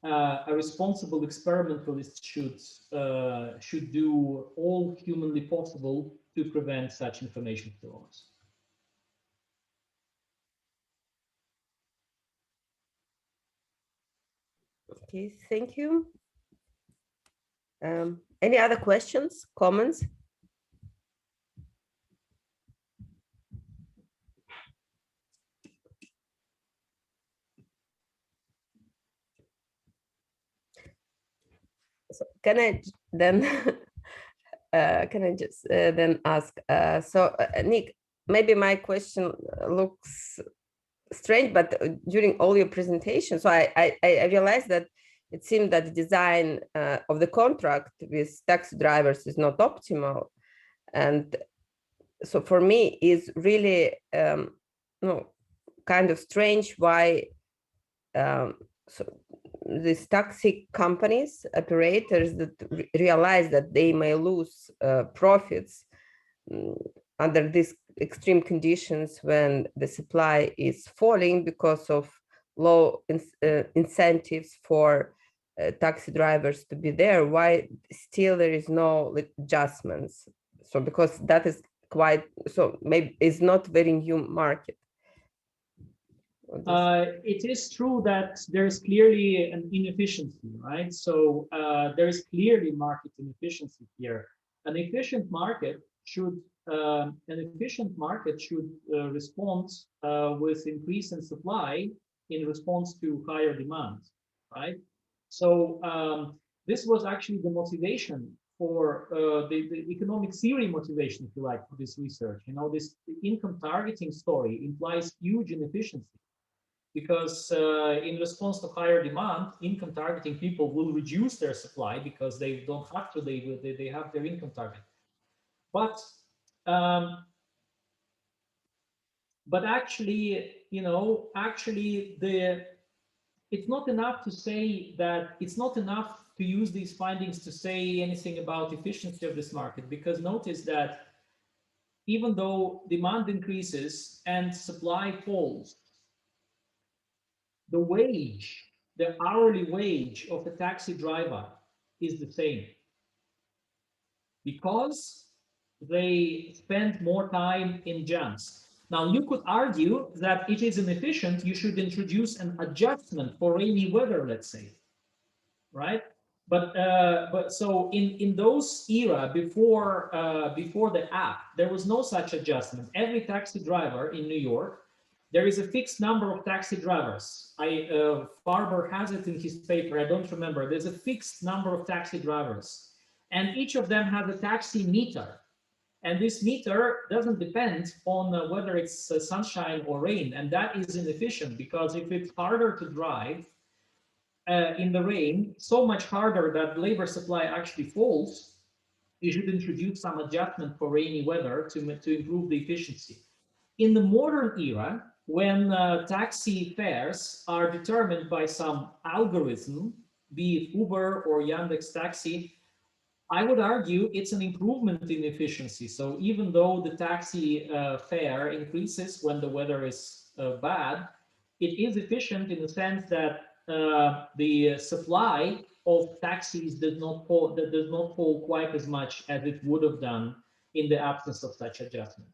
a responsible experimentalist should do all humanly possible to prevent such information spillovers. Okay, thank you. Any other questions, comments? So can I then can I just then ask? Nick, maybe my question looks strange, but during all your presentation, so I realized that it seemed that the design of the contract with taxi drivers is not optimal, and so for me is really kind of strange why so these taxi companies, operators that realize that they may lose profits under these extreme conditions when the supply is falling because of low incentives for taxi drivers to be there, why still there is no adjustments? So because that is quite, so maybe it's not very new market. It is true that there's clearly an inefficiency, right? So there's clearly market inefficiency here. An efficient market should respond with increase in supply in response to higher demand, right? So this was actually the motivation for the economic theory motivation, if you like, for this research. You know, this income targeting story implies huge inefficiency, because in response to higher demand, income targeting people will reduce their supply because they don't have to, they have their income target. But actually, you know, it's not enough to say that, it's not enough to use these findings to say anything about efficiency of this market, because notice that even though demand increases and supply falls, the wage, the hourly wage of a taxi driver is the same, because they spend more time in jams. Now, you could argue that it is inefficient, you should introduce an adjustment for rainy weather, let's say, right? But so in those era before the app, there was no such adjustment. Every taxi driver in New York, there is a fixed number of taxi drivers. Farber has it in his paper, I don't remember. There's a fixed number of taxi drivers, and each of them has a taxi meter. And this meter doesn't depend on whether it's sunshine or rain, and that is inefficient, because if it's harder to drive in the rain, so much harder that labor supply actually falls, you should introduce some adjustment for rainy weather to improve the efficiency. In the modern era, when taxi fares are determined by some algorithm, be it Uber or Yandex Taxi, I would argue it's an improvement in efficiency. So even though the taxi fare increases when the weather is bad, it is efficient in the sense that the supply of taxis does not fall quite as much as it would have done in the absence of such adjustment.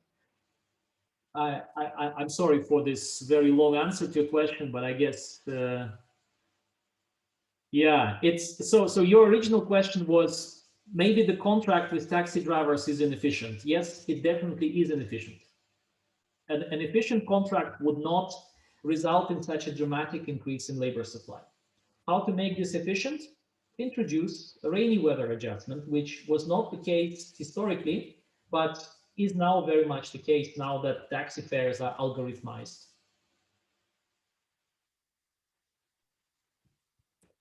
I'm sorry for this very long answer to your question, but I guess yeah, it's so your original question was maybe the contract with taxi drivers is inefficient. Yes, it definitely is inefficient. An efficient contract would not result in such a dramatic increase in labor supply. How to make this efficient? Introduce a rainy weather adjustment, which was not the case historically, but is now very much the case now that taxi fares are algorithmized.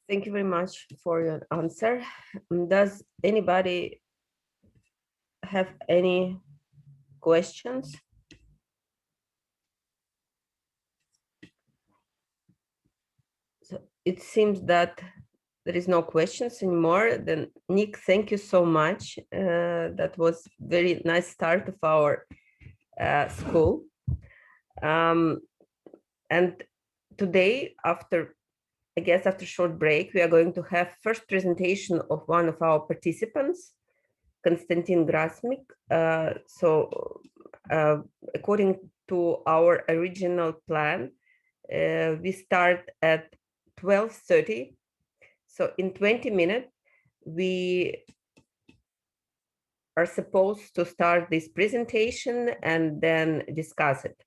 Thank you very much for your answer. Does anybody have any questions? So it seems that there is no questions anymore, then Nick, thank you so much. That was very nice start of our school. And today, after a short break, we are going to have first presentation of one of our participants, Konstantin Grasmik. According to our original plan, we start at 12:30. So in 20 minutes, we are supposed to start this presentation and then discuss it.